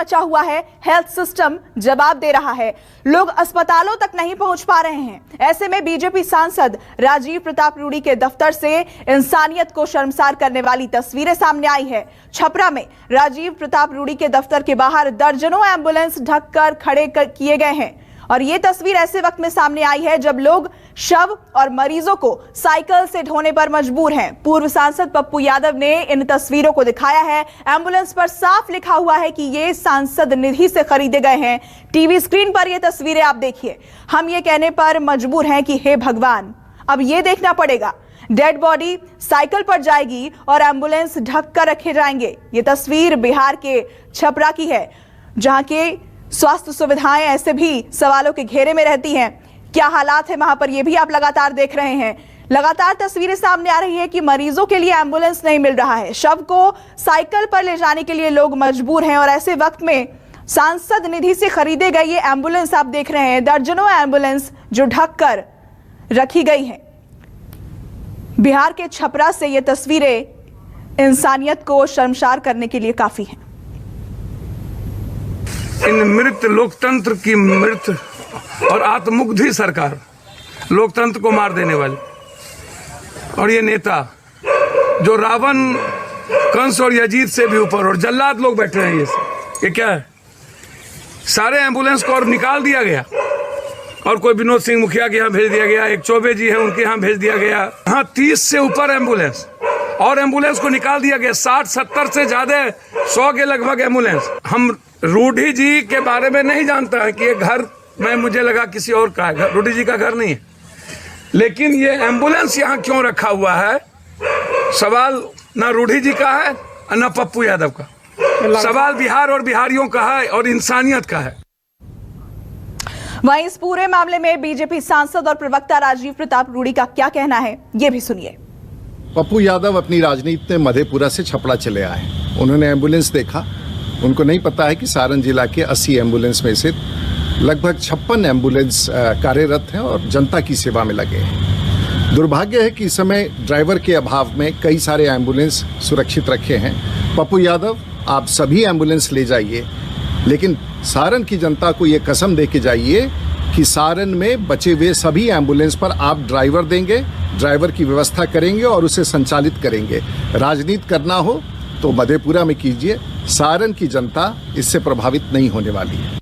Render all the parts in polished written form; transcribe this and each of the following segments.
मचा हुआ है, हेल्थ सिस्टम जवाब दे रहा है, लोग अस्पतालों तक नहीं पहुंच पा रहे हैं। ऐसे में बीजेपी सांसद राजीव प्रताप रूडी के दफ्तर से इंसानियत को शर्मसार करने वाली तस्वीरें सामने आई है। छपरा में राजीव प्रताप रूडी के दफ्तर के बाहर दर्जनों एम्बुलेंस ढककर खड़े किए गए हैं और ये तस्वीर ऐसे वक्त में सामने आई है जब लोग शव और मरीजों को साइकिल से ढोने पर मजबूर हैं। पूर्व सांसद पप्पू यादव ने इन तस्वीरों को दिखाया है। एम्बुलेंस पर साफ लिखा हुआ है कि ये सांसद निधि से खरीदे गए हैं। टीवी स्क्रीन पर ये तस्वीरें आप देखिए। हम ये कहने पर मजबूर हैं कि हे भगवान, अब ये देखना पड़ेगा, डेड बॉडी साइकिल पर जाएगी और एम्बुलेंस ढक कर रखे जाएंगे। ये तस्वीर बिहार के छपरा की है, जहां के स्वास्थ्य सुविधाएं ऐसे भी सवालों के घेरे में रहती हैं। क्या हालात है वहां पर, ये भी आप लगातार देख रहे हैं। लगातार तस्वीरें सामने आ रही है कि मरीजों के लिए एम्बुलेंस नहीं मिल रहा है, शव को साइकिल पर ले जाने के लिए लोग मजबूर हैं और ऐसे वक्त में सांसद निधि से खरीदे गए ये एम्बुलेंस आप देख रहे हैं, दर्जनों एम्बुलेंस जो ढक कर रखी गई हैं। बिहार के छपरा से ये तस्वीरें इंसानियत को शर्मसार करने के लिए काफी हैं। इन मृत लोकतंत्र की मृत और आत्ममुग्धी सरकार, लोकतंत्र को मार देने वाली, और ये नेता जो रावण, कंस और यजीद से भी ऊपर और जल्लाद लोग बैठे हैं, ये क्या है? सारे एम्बुलेंस को और निकाल दिया गया और कोई विनोद सिंह मुखिया के यहाँ भेज दिया गया, एक चौबे जी हैं उनके यहाँ भेज दिया गया। हाँ, 30 से ऊपर एम्बुलेंस और एम्बुलेंस को निकाल दिया गया, 60-70 से ज्यादा, 100 के लगभग एम्बुलेंस। हम रूडी जी के बारे में नहीं जानता है कि ये घर में, मुझे लगा किसी और का है, रूडी जी का घर नहीं है, लेकिन ये एम्बुलेंस यहाँ क्यों रखा हुआ है, सवाल ना रूडी जी का है और ना पप्पू यादव का, सवाल बिहार और बिहारियों का है और इंसानियत का है। वहीं इस पूरे मामले में बीजेपी सांसद और प्रवक्ता राजीव प्रताप रूडी का क्या कहना है, ये भी सुनिए। पप्पू यादव अपनी राजनीति में मधेपुरा से छपरा चले आए। उन्होंने एम्बुलेंस देखा, उनको नहीं पता है कि सारण जिला के 80 एम्बुलेंस में से लगभग 56 एम्बुलेंस कार्यरत हैं और जनता की सेवा में लगे हैं। दुर्भाग्य है कि इस समय ड्राइवर के अभाव में कई सारे एम्बुलेंस सुरक्षित रखे हैं। पप्पू यादव, आप सभी एम्बुलेंस ले जाइए, लेकिन सारण की जनता को ये कसम दे के जाइए कि सारण में बचे हुए सभी एम्बुलेंस पर आप ड्राइवर देंगे, ड्राइवर की व्यवस्था करेंगे और उसे संचालित करेंगे। राजनीति करना हो तो मधेपुरा में कीजिए, सारण की जनता इससे प्रभावित नहीं होने वाली है।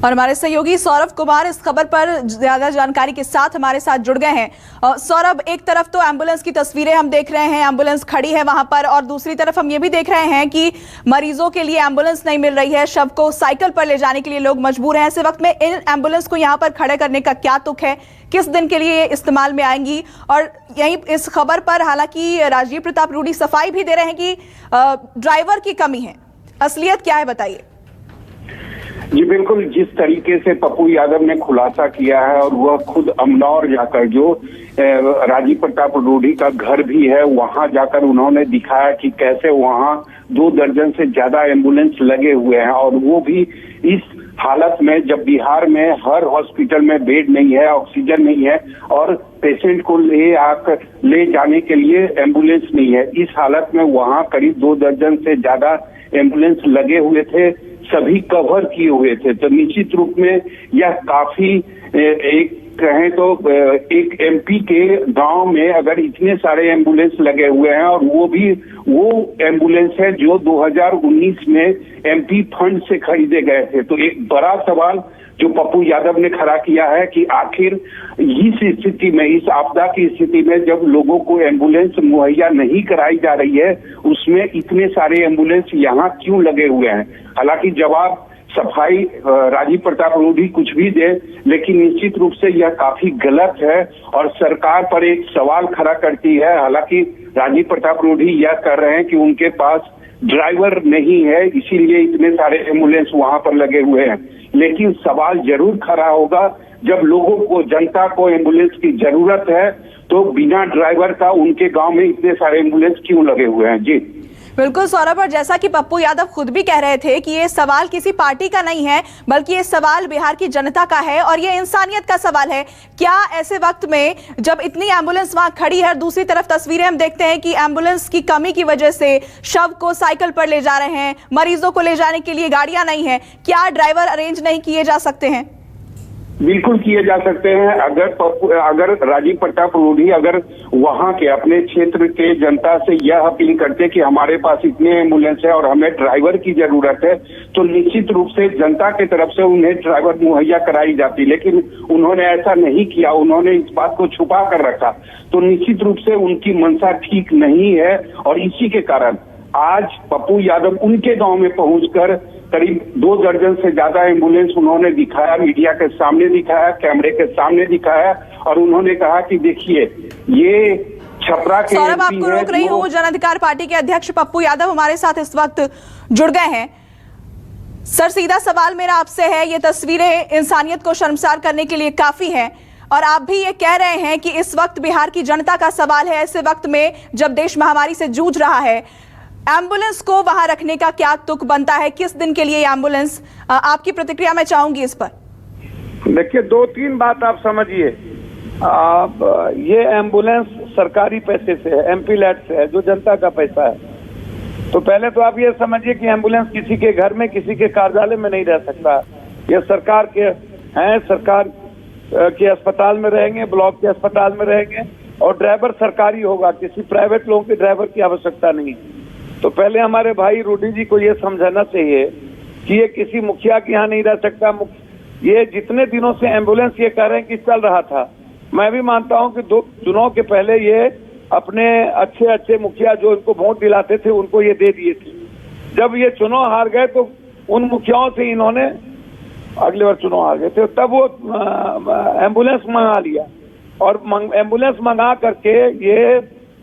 और हमारे सहयोगी सौरभ कुमार इस खबर पर ज्यादा जानकारी के साथ हमारे साथ जुड़ गए हैं। सौरभ, एक तरफ तो एम्बुलेंस की तस्वीरें हम देख रहे हैं, एम्बुलेंस खड़ी है वहां पर, और दूसरी तरफ हम ये भी देख रहे हैं कि मरीजों के लिए एम्बुलेंस नहीं मिल रही है, शव को साइकिल पर ले जाने के लिए लोग मजबूर हैं। ऐसे वक्त में इन एम्बुलेंस को यहाँ पर खड़े करने का क्या तुक है, किस दिन के लिए इस्तेमाल में आएंगी? और यहीं इस खबर पर हालांकि राजीव प्रताप रूडी सफाई भी दे रहे हैं कि ड्राइवर की कमी है, असलियत क्या है, बताइए। जी बिल्कुल, जिस तरीके से पप्पू यादव ने खुलासा किया है और वह खुद अमनौर जाकर, जो राजीव प्रताप रूडी का घर भी है, वहां जाकर उन्होंने दिखाया कि कैसे वहां 2 दर्जन से ज्यादा एम्बुलेंस लगे हुए हैं, और वो भी इस हालत में जब बिहार में हर हॉस्पिटल में बेड नहीं है, ऑक्सीजन नहीं है और पेशेंट को ले जाने के लिए एम्बुलेंस नहीं है। इस हालत में वहां करीब 2 दर्जन से ज्यादा एम्बुलेंस लगे हुए थे, सभी कवर किए हुए थे। तो निश्चित रूप में यह काफी एक कहें तो एक एमपी के गांव में अगर इतने सारे एम्बुलेंस लगे हुए हैं, और वो एम्बुलेंस है जो 2019 में एमपी फंड से खरीदे गए थे, तो एक बड़ा सवाल जो पप्पू यादव ने खड़ा किया है कि आखिर इस स्थिति में, इस आपदा की स्थिति में जब लोगों को एम्बुलेंस मुहैया नहीं कराई जा रही है, उसमें इतने सारे एम्बुलेंस यहाँ क्यों लगे हुए हैं। हालांकि जवाब सफाई राजीव प्रताप रूडी कुछ भी दे, लेकिन निश्चित रूप से यह काफी गलत है और सरकार पर एक सवाल खड़ा करती है। हालांकि राजीव प्रताप रूडी यह कर रहे हैं कि उनके पास ड्राइवर नहीं है, इसीलिए इतने सारे एम्बुलेंस वहां पर लगे हुए हैं, लेकिन सवाल जरूर खड़ा होगा जब लोगों को, जनता को एम्बुलेंस की जरूरत है, तो बिना ड्राइवर का उनके गांव में इतने सारे एम्बुलेंस क्यों लगे हुए हैं। जी बिल्कुल सौरभ, और जैसा कि पप्पू यादव खुद भी कह रहे थे कि ये सवाल किसी पार्टी का नहीं है, बल्कि ये सवाल बिहार की जनता का है और ये इंसानियत का सवाल है। क्या ऐसे वक्त में जब इतनी एम्बुलेंस वहां खड़ी है, दूसरी तरफ तस्वीरें हम देखते हैं कि एम्बुलेंस की कमी की वजह से शव को साइकिल पर ले जा रहे हैं, मरीजों को ले जाने के लिए गाड़ियां नहीं है, क्या ड्राइवर अरेंज नहीं किए जा सकते हैं? बिल्कुल किए जा सकते हैं। अगर राजीव प्रताप रूडी अगर वहां के अपने क्षेत्र के जनता से यह अपील करते कि हमारे पास इतने एम्बुलेंस है और हमें ड्राइवर की जरूरत है, तो निश्चित रूप से जनता की तरफ से उन्हें ड्राइवर मुहैया कराई जाती, लेकिन उन्होंने ऐसा नहीं किया, उन्होंने इस बात को छुपा कर रखा। तो निश्चित रूप से उनकी मंशा ठीक नहीं है और इसी के कारण आज पप्पू यादव उनके गांव में पहुंचकर करीब 2 दर्जन से ज्यादा एम्बुलेंस उन्होंने दिखाया, मीडिया के सामने दिखाया, कैमरे के सामने दिखाया और उन्होंने कहा कि देखिए ये छपरा के सौरभ, आपको रोक रही हूँ। जन अधिकार पार्टी के अध्यक्ष पप्पू यादव हमारे साथ इस वक्त जुड़ गए हैं। सर, सीधा सवाल मेरा आपसे है, ये तस्वीरें इंसानियत को शर्मसार करने के लिए काफी है और आप भी ये कह रहे हैं कि इस वक्त बिहार की जनता का सवाल है, ऐसे वक्त में जब देश महामारी से जूझ रहा है, एम्बुलेंस को वहां रखने का क्या तुक बनता है? किस दिन के लिए एम्बुलेंस? आपकी प्रतिक्रिया मैं चाहूंगी इस पर। देखिए, 2-3 बात आप समझिए। ये एम्बुलेंस सरकारी पैसे से है, एमपी लैट से है, जो जनता का पैसा है। तो पहले तो आप ये समझिए कि एम्बुलेंस किसी के घर में, किसी के कार्यालय में नहीं रह सकता। ये सरकार के हैं, सरकार के अस्पताल में रहेंगे, ब्लॉक के अस्पताल में रहेंगे और ड्राइवर सरकारी होगा, किसी प्राइवेट लोगों के ड्राइवर की आवश्यकता नहीं। तो पहले हमारे भाई रूडी जी को ये समझाना चाहिए कि ये किसी मुखिया के यहाँ नहीं रह सकता। ये जितने दिनों से एम्बुलेंस ये कह रहे हैं कि चल रहा था, मैं भी मानता हूँ कि 2 चुनाव के पहले ये अपने अच्छे मुखिया जो इनको वोट दिलाते थे उनको ये दे दिए थे। जब ये चुनाव हार गए तो उन मुखियाओं से इन्होंने, अगले बार चुनाव हार गए थे तब वो एम्बुलेंस मंगा लिया और एम्बुलेंस मंगा करके ये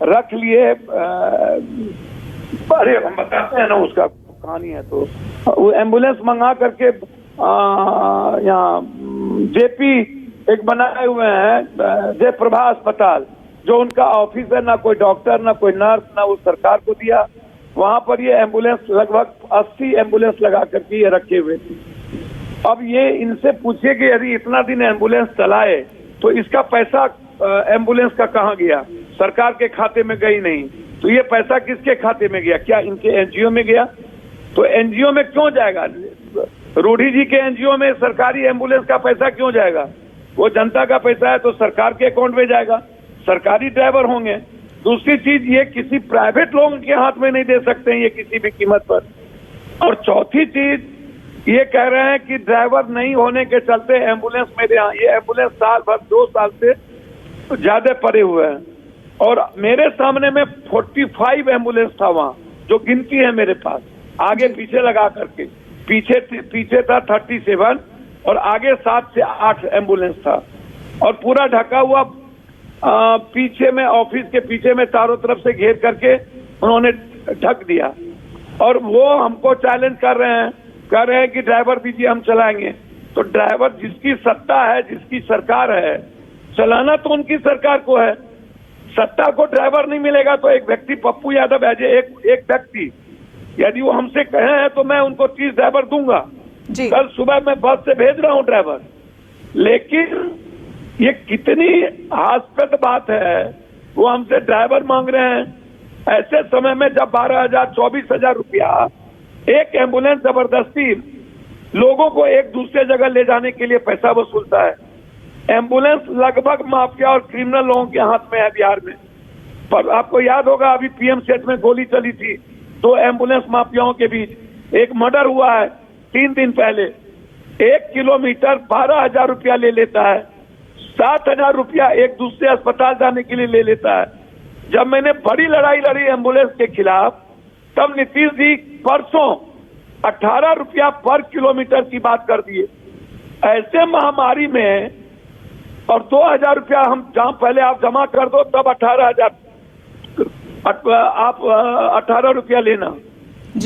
रख लिए। अरे हम बताते हैं ना, उसका कहानी है। तो वो एम्बुलेंस मंगा करके यहाँ जेपी एक बनाए हुए हैं, जयप्रभा अस्पताल, जो उनका ऑफिस है, ना कोई डॉक्टर ना कोई नर्स, ना वो सरकार को दिया। वहां पर ये एम्बुलेंस लगभग 80 एम्बुलेंस लगा करके ये रखे हुए थे। अब ये इनसे पूछिए कि यदि इतना दिन एम्बुलेंस चलाए तो इसका पैसा एम्बुलेंस का कहाँ गया? सरकार के खाते में गई नहीं, तो ये पैसा किसके खाते में गया? क्या इनके एनजीओ में गया? तो एनजीओ में क्यों जाएगा? रूडी जी के एनजीओ में सरकारी एम्बुलेंस का पैसा क्यों जाएगा? वो जनता का पैसा है तो सरकार के अकाउंट में जाएगा, सरकारी ड्राइवर होंगे। दूसरी चीज, ये किसी प्राइवेट लोगों के हाथ में नहीं दे सकते हैं ये किसी भी कीमत पर। और चौथी चीज, ये कह रहे हैं कि ड्राइवर नहीं होने के चलते एम्बुलेंस मेरे यहाँ, ये एम्बुलेंस साल भर 2 साल से ज्यादा पड़े हुए हैं और मेरे सामने में 45 एम्बुलेंस था वहाँ, जो गिनती है मेरे पास, आगे पीछे लगा करके। पीछे था 37 और आगे 7 से 8 एम्बुलेंस था और पूरा ढका हुआ। पीछे में, ऑफिस के पीछे में चारों तरफ से घेर करके उन्होंने ढक दिया और वो हमको चैलेंज कर रहे हैं कि ड्राइवर दीजिए, हम चलाएंगे। तो ड्राइवर, जिसकी सत्ता है, जिसकी सरकार है, चलाना तो उनकी सरकार को है। सत्ता को ड्राइवर नहीं मिलेगा तो एक व्यक्ति, पप्पू यादव एक व्यक्ति, यदि वो हमसे कहे हैं तो मैं उनको 30 ड्राइवर दूंगा। कल सुबह मैं बस से भेज रहा हूं ड्राइवर। लेकिन ये कितनी हास्यास्पद बात है, वो हमसे ड्राइवर मांग रहे हैं ऐसे समय में जब 12,000 24,000 रुपया एक एम्बुलेंस जबरदस्ती लोगों को एक दूसरे जगह ले जाने के लिए पैसा वसूलता है। एम्बुलेंस लगभग माफिया और क्रिमिनल लोगों के हाथ में है बिहार में। पर आपको याद होगा, अभी पीएम सेट में गोली चली थी 2 एम्बुलेंस माफियाओं के बीच। एक मर्डर हुआ है 3 दिन पहले। 1 किलोमीटर 12,000 रुपया ले लेता है, 7,000 रुपया एक दूसरे अस्पताल जाने के लिए ले लेता है। जब मैंने बड़ी लड़ाई लड़ी एम्बुलेंस के खिलाफ, तब नीतीश जी परसों 18 रुपया पर किलोमीटर की बात कर दिए। ऐसे महामारी में, और 2,000 रुपया हम जहां पहले आप जमा कर दो तब 18,000 आप 18 रुपया लेना।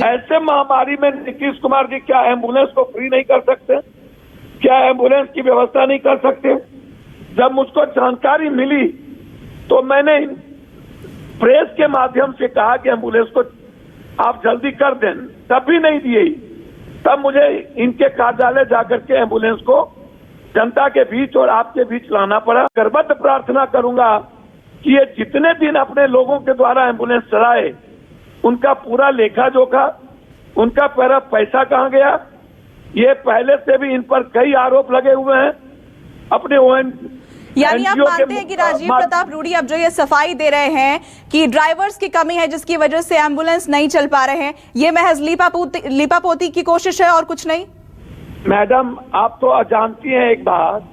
ऐसे महामारी में नीतीश कुमार जी क्या एम्बुलेंस को फ्री नहीं कर सकते? क्या एम्बुलेंस की व्यवस्था नहीं कर सकते? जब मुझको जानकारी मिली तो मैंने प्रेस के माध्यम से कहा कि एम्बुलेंस को आप जल्दी कर दें, तब भी नहीं दिए। तब मुझे इनके कार्यालय जाकर के एम्बुलेंस को जनता के बीच और आपके बीच लाना पड़ा। करबद्ध प्रार्थना करूंगा कि ये जितने दिन अपने लोगों के द्वारा एम्बुलेंस चलाए, उनका पूरा लेखा जोखा, उनका पूरा पैसा कहाँ गया, ये पहले से भी इन पर कई आरोप लगे हुए हैं। अपने यानी आप मानते हैं कि राजीव प्रताप रूडी अब जो ये सफाई दे रहे हैं कि ड्राइवर्स की कमी है जिसकी वजह से एम्बुलेंस नहीं चल पा रहे हैं, ये महज लीपापोती की कोशिश है और कुछ नहीं? मैडम, आप तो जानती हैं एक बात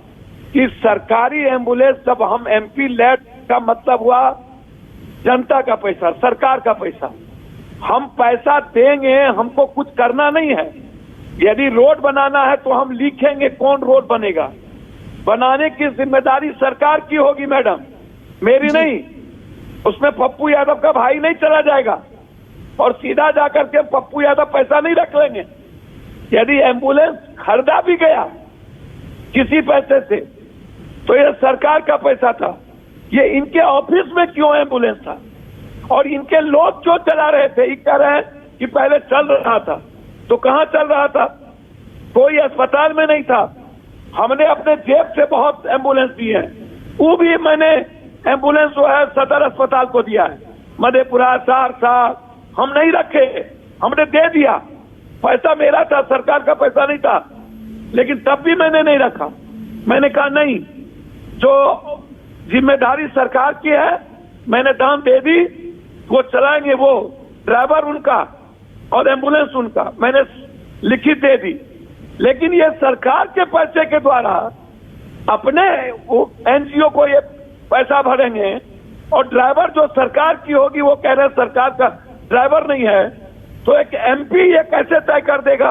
कि सरकारी एम्बुलेंस, जब हम एमपी लेड का मतलब हुआ जनता का पैसा, सरकार का पैसा। हम पैसा देंगे, हमको कुछ करना नहीं है। यदि रोड बनाना है तो हम लिखेंगे कौन रोड बनेगा, बनाने की जिम्मेदारी सरकार की होगी मैडम, मेरी नहीं। उसमें पप्पू यादव का भाई नहीं चला जाएगा और सीधा जाकर के पप्पू यादव पैसा नहीं रख लेंगे। यदि एम्बुलेंस खरीदा भी गया किसी पैसे से तो यह सरकार का पैसा था। ये इनके ऑफिस में क्यों एम्बुलेंस था? और इनके लोग क्यों चला रहे थे? ये कह रहे हैं कि पहले चल रहा था, तो कहां चल रहा था? कोई अस्पताल में नहीं था। हमने अपने जेब से बहुत एम्बुलेंस दी है, वो भी मैंने एम्बुलेंस जो है सदर अस्पताल को दिया है, मधेपुरा, सहरसा। हम नहीं रखे, हमने दे दिया। पैसा मेरा था, सरकार का पैसा नहीं था, लेकिन तब भी मैंने नहीं रखा। मैंने कहा नहीं, जो जिम्मेदारी सरकार की है, मैंने दाम दे दी, वो चलाएंगे, वो ड्राइवर उनका और एम्बुलेंस उनका, मैंने लिखित दे दी। लेकिन ये सरकार के पैसे के द्वारा अपने एनजीओ को ये पैसा भरेंगे और ड्राइवर जो सरकार की होगी वो कह रहे हैं सरकार का ड्राइवर नहीं है, तो एक एमपी ये कैसे तय कर देगा?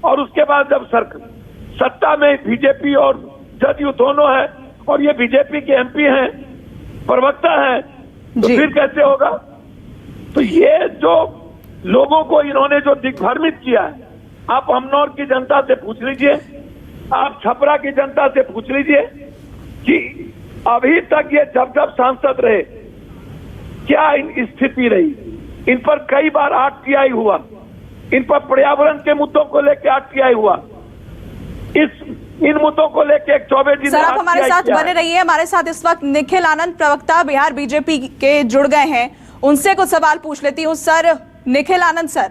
और उसके बाद जब सत्ता में बीजेपी और जदयू दोनों है और ये बीजेपी के एमपी हैं, प्रवक्ता हैं, तो फिर कैसे होगा? तो ये जो लोगों को इन्होंने जो दिग्भ्रमित किया है, आप अमनौर की जनता से पूछ लीजिए, आप छपरा की जनता से पूछ लीजिए कि अभी तक ये जब सांसद रहे क्या इन स्थिति रही। इन पर कई बार आरटीआई हुआ, इन पर पर्यावरण के मुद्दों को लेकर आरटीआई हुआ, इन मुद्दों को लेकर 24 दिन। सर, आप हमारे साथ बने रहिए। हमारे साथ इस वक्त निखिल आनंद, प्रवक्ता बिहार बीजेपी के, जुड़ गए हैं। उनसे कुछ सवाल पूछ लेती हूँ। Sir, Nikhil Anand sir,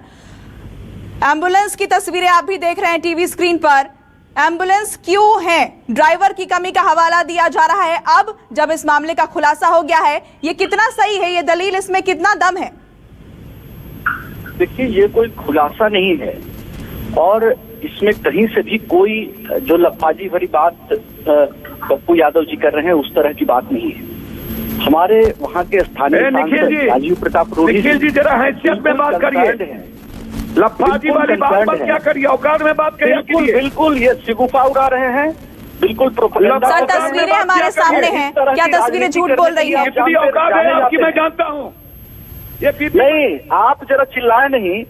ambulance की तस्वीरें आप भी देख रहे हैं टीवी स्क्रीन पर। एम्बुलेंस क्यों है? ड्राइवर की कमी का हवाला दिया जा रहा है। अब जब इस मामले का खुलासा हो गया है, ये कितना सही है? ये दलील, इसमें कितना दम है? देखिए, ये कोई खुलासा नहीं है और इसमें कहीं से भी कोई जो लफाजी भरी बात पप्पू यादव जी कर रहे हैं उस तरह की बात नहीं है। हमारे वहाँ के स्थानीय सांसद राजीव प्रताप रूडी जी, जरा हैसियत में बात करिए। लफाजी वाली बात पर क्या करिए, औकात में बात करिए। बिल्कुल ये शिगुफा उड़ा रहे हैं, बिल्कुल प्रोपेगेंडा। सर, तस्वीरें हमारे सामने हैं, क्या तस्वीरें झूठ बोल रही हैं? औकात है आपकी, मैं जानता हूँ। नहीं, आप जरा चिल्लाए नहीं,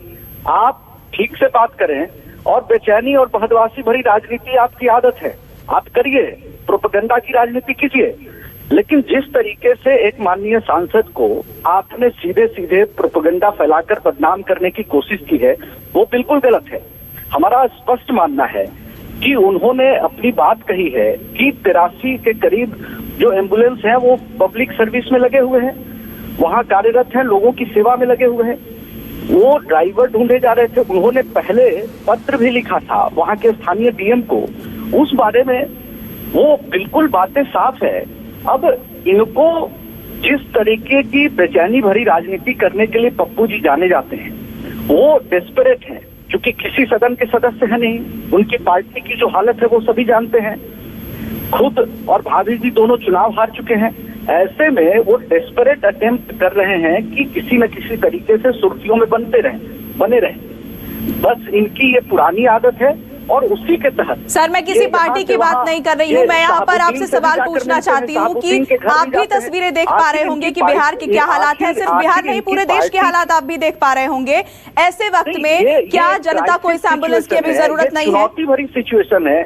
आप ठीक से बात करें। और बेचैनी और बहदवासी भरी राजनीति आपकी आदत है, आप करिए, प्रोपेगेंडा की राजनीति कीजिए। लेकिन जिस तरीके से एक माननीय सांसद को आपने सीधे सीधे प्रोपेगेंडा फैलाकर बदनाम करने की कोशिश की है, वो बिल्कुल गलत है। हमारा स्पष्ट मानना है कि उन्होंने अपनी बात कही है कि 83 के करीब जो एम्बुलेंस है वो पब्लिक सर्विस में लगे हुए हैं, वहां कार्यरत हैं, लोगों की सेवा में लगे हुए हैं। वो ड्राइवर ढूंढे जा रहे थे। उन्होंने पहले पत्र भी लिखा था वहां के स्थानीय डीएम को, उस बारे में वो बिल्कुल बातें साफ है। अब इनको जिस तरीके की बेचैनी भरी राजनीति करने के लिए पप्पू जी जाने जाते हैं, वो डेस्परेट हैं, क्योंकि किसी सदन के सदस्य हैं नहीं। उनकी पार्टी की जो हालत है वो सभी जानते हैं। खुद और भाभी जी दोनों चुनाव हार चुके हैं। ऐसे में वो डेस्परेट अटेम्प्ट कर रहे हैं कि किसी न किसी तरीके से सुर्खियों में बने रहे। बस इनकी ये पुरानी आदत है और उसी के तहत। सर, मैं किसी पार्टी की बात नहीं कर रही हूँ। मैं यहाँ पर आपसे सवाल पूछना चाहती हूँ कि आप भी तस्वीरें देख पा रहे होंगे कि बिहार के क्या हालात हैं। सिर्फ बिहार नहीं, पूरे देश के हालात आप भी देख पा रहे होंगे। ऐसे वक्त में क्या जनता को इस एम्बुलेंस की अभी जरूरत नहीं है? चुनौती भरी सिचुएशन है,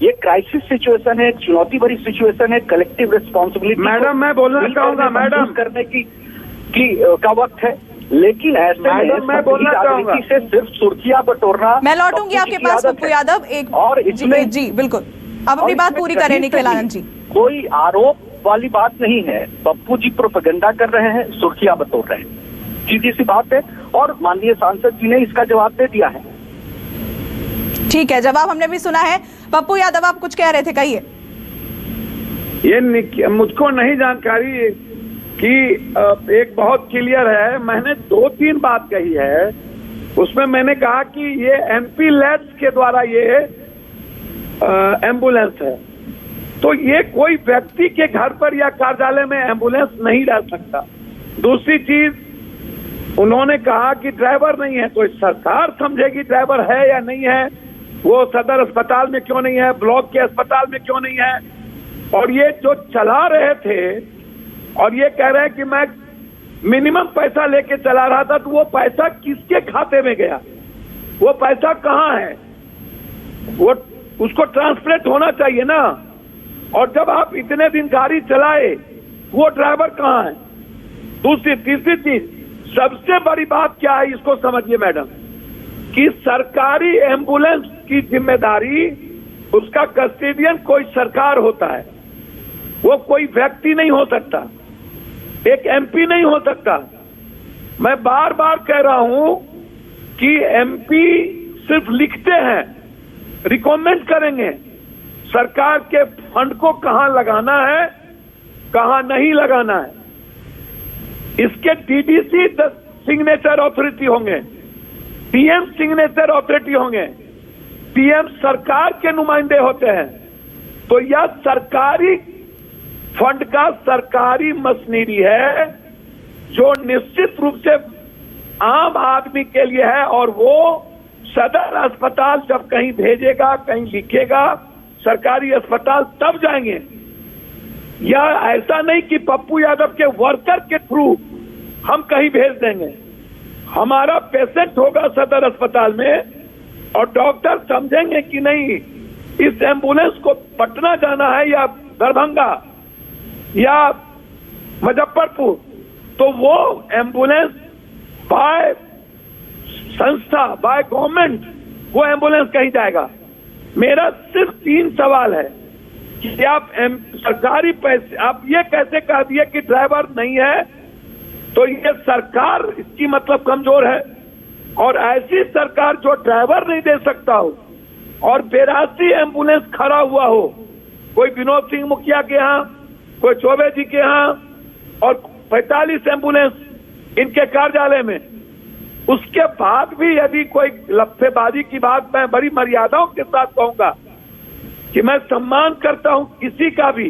ये क्राइसिस सिचुएशन है, चुनौती भरी सिचुएशन है, कलेक्टिव रिस्पॉन्सिबिलिटी। मैडम, मैं बोलना चाहूंगा मैडम, करने की का वक्त है। लेकिन ऐसे मैडम, मैं बोलना चाहूंगा राजनीति से सिर्फ सुर्खियां बटोरना। मैं लौटूंगी आपके पास पप्पू यादव एक और इसमें जी बिल्कुल आप अपनी बात पूरी करें निखिल आनंद जी। कोई आरोप वाली बात नहीं है। पप्पू जी प्रोपेगेंडा कर रहे हैं, सुर्खियां बटोर रहे हैं, सीधी सी बात है। और माननीय सांसद जी ने इसका जवाब दे दिया है। ठीक है, जवाब हमने भी सुना है। पप्पू यादव आप कुछ कह रहे थे, कहिए। ये मुझको नहीं जानकारी कि एक बहुत क्लियर है, मैंने 2-3 बात कही है। उसमें मैंने कहा कि ये एमपी लैब्स के द्वारा ये एम्बुलेंस है, तो ये कोई व्यक्ति के घर पर या कार्यालय में एम्बुलेंस नहीं रह सकता। दूसरी चीज उन्होंने कहा कि ड्राइवर नहीं है, तो सरकार समझेगी ड्राइवर है या नहीं है, वो सदर अस्पताल में क्यों नहीं है, ब्लॉक के अस्पताल में क्यों नहीं है। और ये जो चला रहे थे और ये कह रहे हैं कि मैं मिनिमम पैसा लेके चला रहा था, तो वो पैसा किसके खाते में गया, वो पैसा कहाँ है, वो उसको ट्रांसपेरेंट होना चाहिए ना। और जब आप इतने दिन गाड़ी चलाए, वो ड्राइवर कहाँ है। तीसरी चीज, सबसे बड़ी बात क्या है, इसको समझिए मैडम, कि सरकारी एम्बुलेंस की जिम्मेदारी, उसका कस्टोडियन कोई सरकार होता है, वो कोई व्यक्ति नहीं हो सकता, एक एमपी नहीं हो सकता। मैं बार बार कह रहा हूं कि एमपी सिर्फ लिखते हैं, रिकमेंड करेंगे सरकार के फंड को कहां लगाना है, कहां नहीं लगाना है। इसके डीडीसी सिग्नेचर अथॉरिटी होंगे, पीएम सिग्नेचर अथॉरिटी होंगे, पीएम सरकार के नुमाइंदे होते हैं। तो यह सरकारी फंड का सरकारी मशीनरी है जो निश्चित रूप से आम आदमी के लिए है। और वो सदर अस्पताल जब कहीं भेजेगा, कहीं लिखेगा, सरकारी अस्पताल तब जाएंगे। या ऐसा नहीं कि पप्पू यादव के वर्कर के थ्रू हम कहीं भेज देंगे। हमारा पेशेंट होगा सदर अस्पताल में और डॉक्टर समझेंगे कि नहीं इस एम्बुलेंस को पटना जाना है या दरभंगा या मुजफ्फरपुर, तो वो एम्बुलेंस बाय संस्था, बाय गवर्नमेंट, वो एम्बुलेंस कहीं जाएगा। मेरा सिर्फ 3 सवाल है कि आप सरकारी पैसे, आप ये कैसे कह दिए कि ड्राइवर नहीं है, तो ये सरकार इसकी मतलब कमजोर है। और ऐसी सरकार जो ड्राइवर नहीं दे सकता हो और 82 एम्बुलेंस खड़ा हुआ हो, कोई विनोद सिंह मुखिया के यहाँ, कोई चौबे जी के यहाँ, और 45 एम्बुलेंस इनके कार्यालय में, उसके बाद भी यदि कोई लफ्फेबाजी की बात, मैं बड़ी मर्यादाओं के साथ कहूंगा कि मैं सम्मान करता हूं किसी का भी,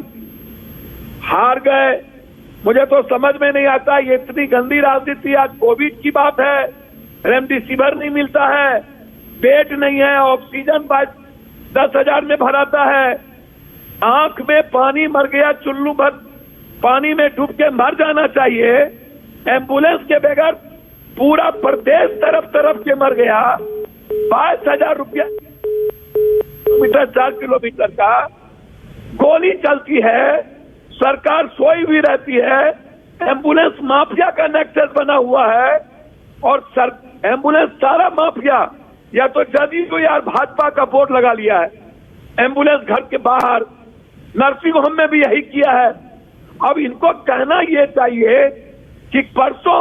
हार गए, मुझे तो समझ में नहीं आता। ये इतनी गंदी राजनीति, आज कोविड की बात है, रेमडेसिविर नहीं मिलता है, बेड नहीं है, ऑक्सीजन 10,000 में भराता है, आंख में पानी मर गया, चुल्लू भर पानी में डूब के मर जाना चाहिए, एम्बुलेंस के बगैर पूरा प्रदेश तरफ के मर गया। 22,000 रुपया मीटर 4 किलोमीटर का गोली चलती है, सरकार सोई हुई रहती है, एम्बुलेंस माफिया का नेक्सस बना हुआ है। और एम्बुलेंस सारा माफिया, या तो जदयू या भाजपा का बोर्ड लगा लिया है एम्बुलेंस घर के बाहर। नर्सिंग होम में भी यही किया है। अब इनको कहना ये चाहिए कि परसों